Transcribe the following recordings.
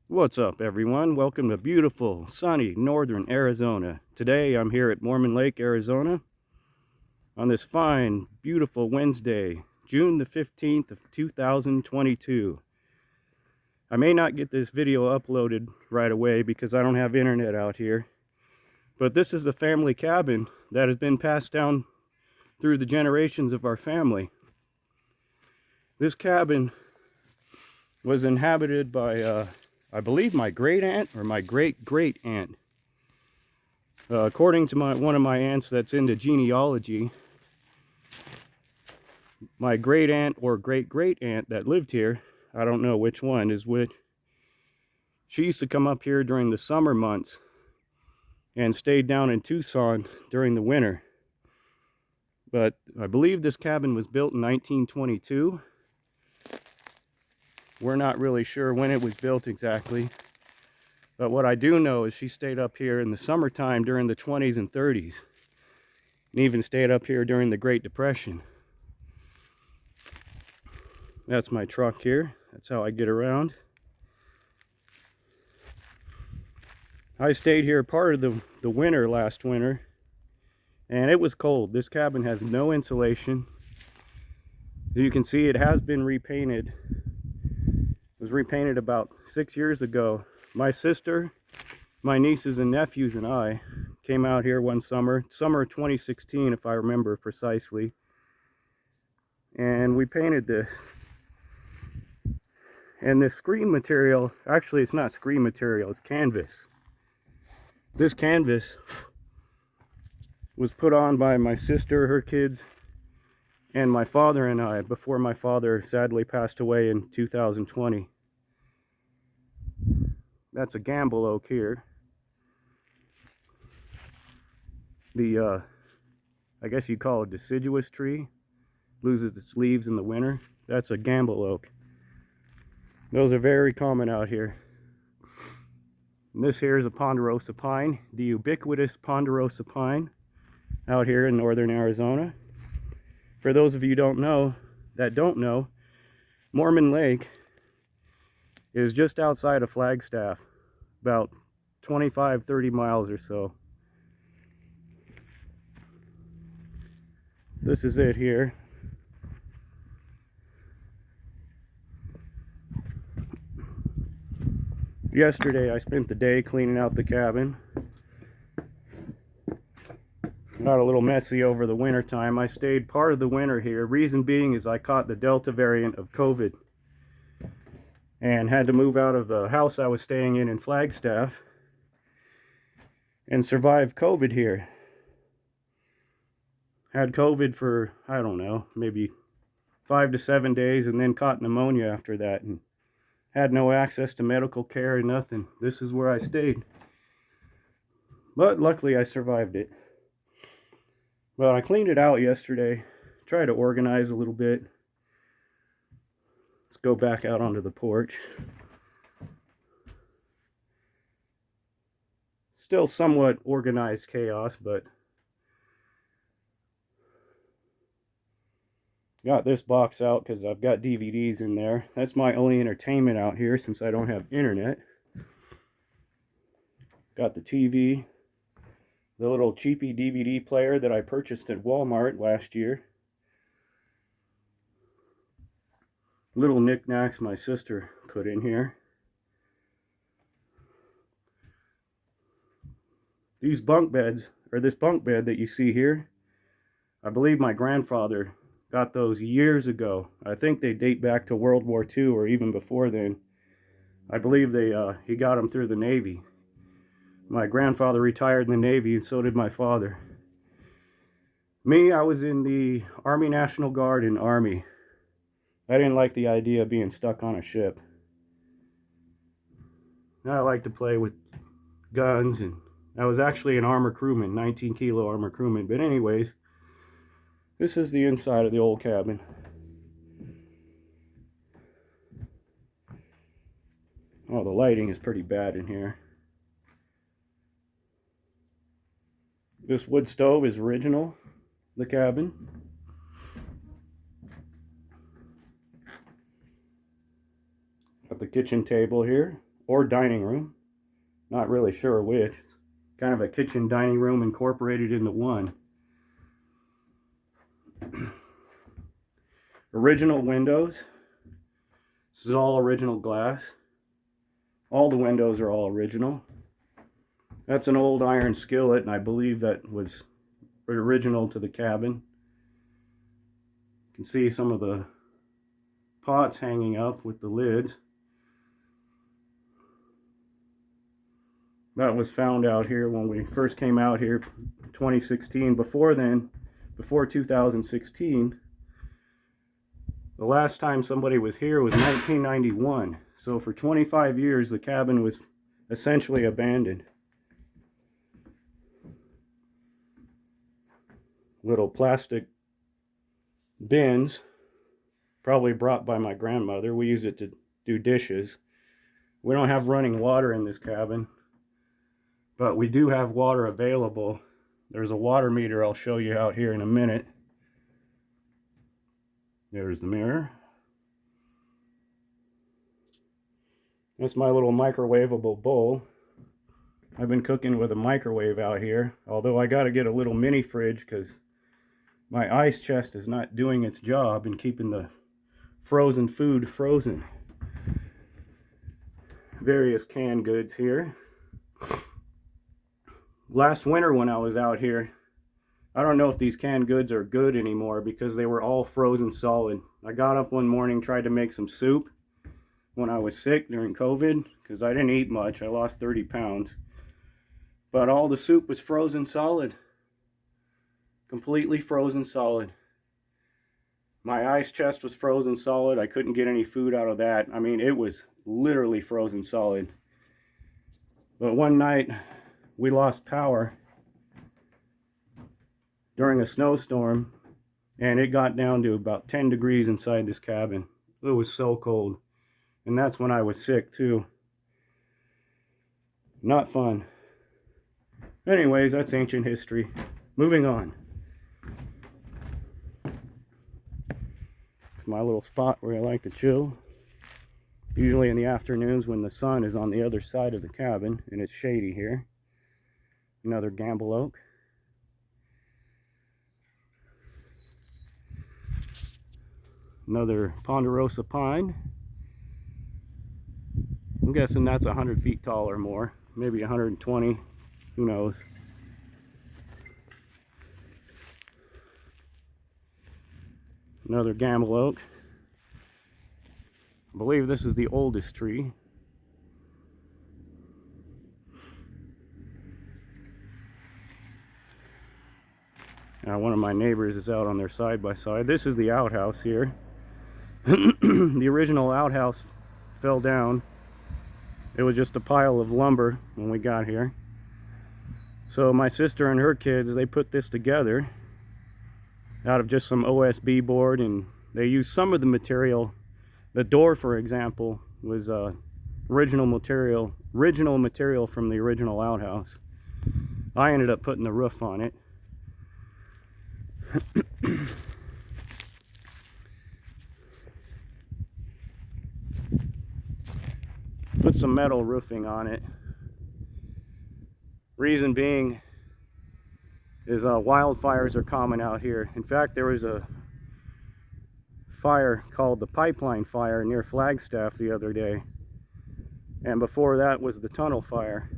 What's up, everyone? Welcome to beautiful, sunny, northern Arizona. Today I'm here at Mormon Lake, Arizona on this fine, beautiful Wednesday, June the 15th of 2022. I may not get this video uploaded right away because I don't have internet out here, but this is the family cabin that has been passed down through the generations of our family. This cabin was inhabited by, I believe, my great aunt or my great great aunt. According to one of my aunts that's into genealogy, my great aunt or great great aunt that lived here, I don't know which one is which, she used to come up here during the summer months and stayed down in Tucson during the winter. But I believe this cabin was built in 1922. We're not really sure when it was built exactly. But what I do know is she stayed up here in the summertime during the 20s and 30s. And even stayed up here during the Great Depression. That's my truck here. That's how I get around. I stayed here part of the winter last winter. And it was cold. This cabin has no insulation. As you can see, it has been repainted. It was repainted about 6 years ago. My sister, my nieces and nephews and I came out here one summer of 2016 if I remember precisely, and we painted this. And this screen material, actually it's not screen material, it's canvas. This canvas was put on by my sister, her kids, and my father and I before my father sadly passed away in 2020. That's a gamble oak here. I guess you'd call it a deciduous tree. Loses its leaves in the winter. That's a gamble oak. Those are very common out here. And this here is a ponderosa pine, the ubiquitous ponderosa pine out here in northern Arizona. For those of you that don't know, Mormon Lake is just outside of Flagstaff, about 25-30 miles or so. This is it here. Yesterday I spent the day cleaning out the cabin. Got a little messy over the winter time. I stayed part of the winter here. Reason being is I caught the Delta variant of COVID and had to move out of the house I was staying in Flagstaff and survived COVID here. Had COVID for, I don't know, maybe 5 to 7 days, and then caught pneumonia after that and had no access to medical care and nothing. This is where I stayed. But luckily I survived it. Well, I cleaned it out yesterday. Tried to organize a little bit. Let's go back out onto the porch. Still somewhat organized chaos, but got this box out because I've got DVDs in there. That's my only entertainment out here since I don't have internet. Got the TV. The little cheapy DVD player that I purchased at Walmart last year. Little knickknacks my sister put in here. These bunk beds, or this bunk bed that you see here, I believe my grandfather got those years ago. I think they date back to World War II or even before then. I believe he got them through the Navy. My grandfather retired in the Navy, and so did my father. Me, I was in the Army National Guard and Army. I didn't like the idea of being stuck on a ship. I like to play with guns, and I was actually an armor crewman, 19 kilo armor crewman. But anyways, this is the inside of the old cabin. Oh, the lighting is pretty bad in here. This wood stove is original, the cabin. Got the kitchen table here, or dining room. Not really sure which. Kind of a kitchen dining room incorporated into one. Original windows. This is all original glass. All the windows are all original. That's an old iron skillet, and I believe that was original to the cabin. You can see some of the pots hanging up with the lids. That was found out here when we first came out here, 2016. Before then, before 2016, the last time somebody was here was 1991. So for 25 years, the cabin was essentially abandoned. Little plastic bins, probably brought by my grandmother. We use it to do dishes. We don't have running water in this cabin, but we do have water available. There's a water meter I'll show you out here in a minute. There's the mirror. That's my little microwavable bowl. I've been cooking with a microwave out here, although I got to get a little mini fridge because my ice chest is not doing its job in keeping the frozen food frozen. Various canned goods here. Last winter when I was out here, I don't know if these canned goods are good anymore because they were all frozen solid. I got up one morning, tried to make some soup when I was sick during COVID because I didn't eat much. I lost 30 pounds. But all the soup was frozen solid. Completely frozen solid. My ice chest was frozen solid. I couldn't get any food out of that. I mean, it was literally frozen solid. But one night, we lost power during a snowstorm, and it got down to about 10 degrees inside this cabin. It was so cold. And that's when I was sick too. Not fun. Anyways, that's ancient history. Moving on. It's my little spot where I like to chill. Usually in the afternoons when the sun is on the other side of the cabin and it's shady here. Another gamble oak. Another ponderosa pine. I'm guessing that's 100 feet tall or more. Maybe 120. Who knows? Another gamble oak. I believe this is the oldest tree. Now one of my neighbors is out on their side-by-side. This is the outhouse here. The original outhouse fell down. It was just a pile of lumber when we got here. So my sister and her kids, they put this together out of just some OSB board, and they used some of the material. The door, for example, was original material from the original outhouse. I ended up putting the roof on it. Put some metal roofing on it. Reason being is wildfires are common out here. In fact, there was a fire called the Pipeline Fire near Flagstaff the other day, and before that was the Tunnel Fire.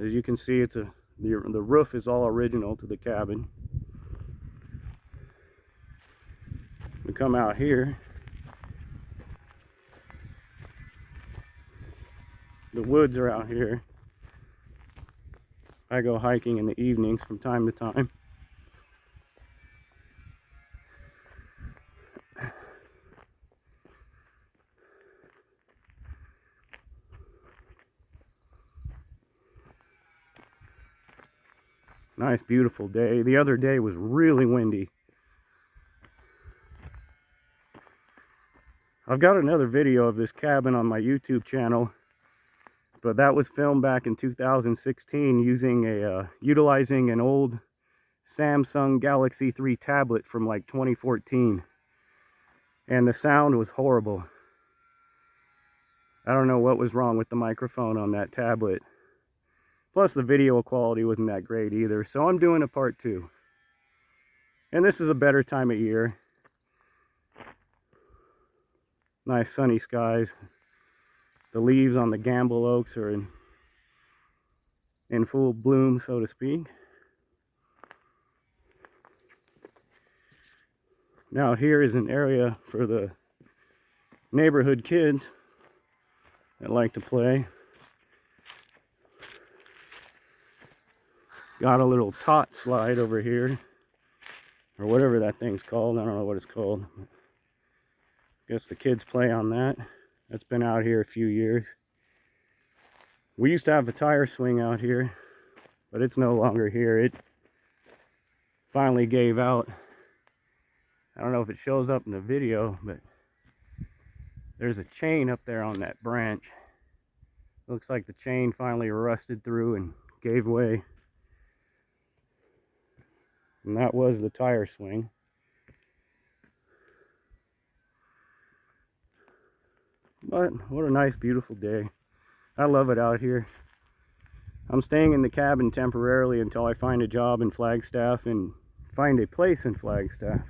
As you can see, it's the roof is all original to the cabin. We come out here. The woods are out here. I go hiking in the evenings from time to time. Nice, beautiful day. The other day was really windy. I've got another video of this cabin on my YouTube channel, but that was filmed back in 2016 using utilizing an old Samsung Galaxy 3 tablet from like 2014, and the sound was horrible. I don't know what was wrong with the microphone on that tablet. Plus the video quality wasn't that great either. So I'm doing a part 2. And this is a better time of year. Nice sunny skies. The leaves on the gamble oaks are in full bloom, so to speak. Now here is an area for the neighborhood kids that like to play. Got a little tot slide over here, or whatever that thing's called. I don't know what it's called. Guess the kids play on that. That's been out here a few years. We used to have a tire swing out here, but it's no longer here. It finally gave out. I don't know if it shows up in the video, but there's a chain up there on that branch. Looks like the chain finally rusted through and gave way. And that was the tire swing. But what a nice, beautiful day. I love it out here. I'm staying in the cabin temporarily until I find a job in Flagstaff and find a place in Flagstaff.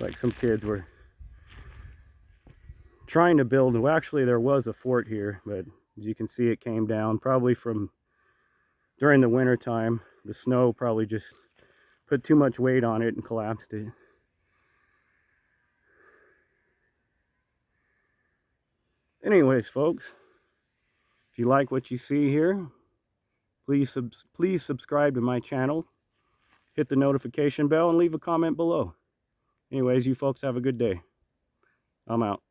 Like some kids were trying to build. Well, actually there was a fort here, but as you can see, it came down probably from during the winter time. The snow probably just put too much weight on it and collapsed it. Anyways, folks, if you like what you see here, please subscribe to my channel, hit the notification bell, and leave a comment below. Anyways, you folks have a good day. I'm out.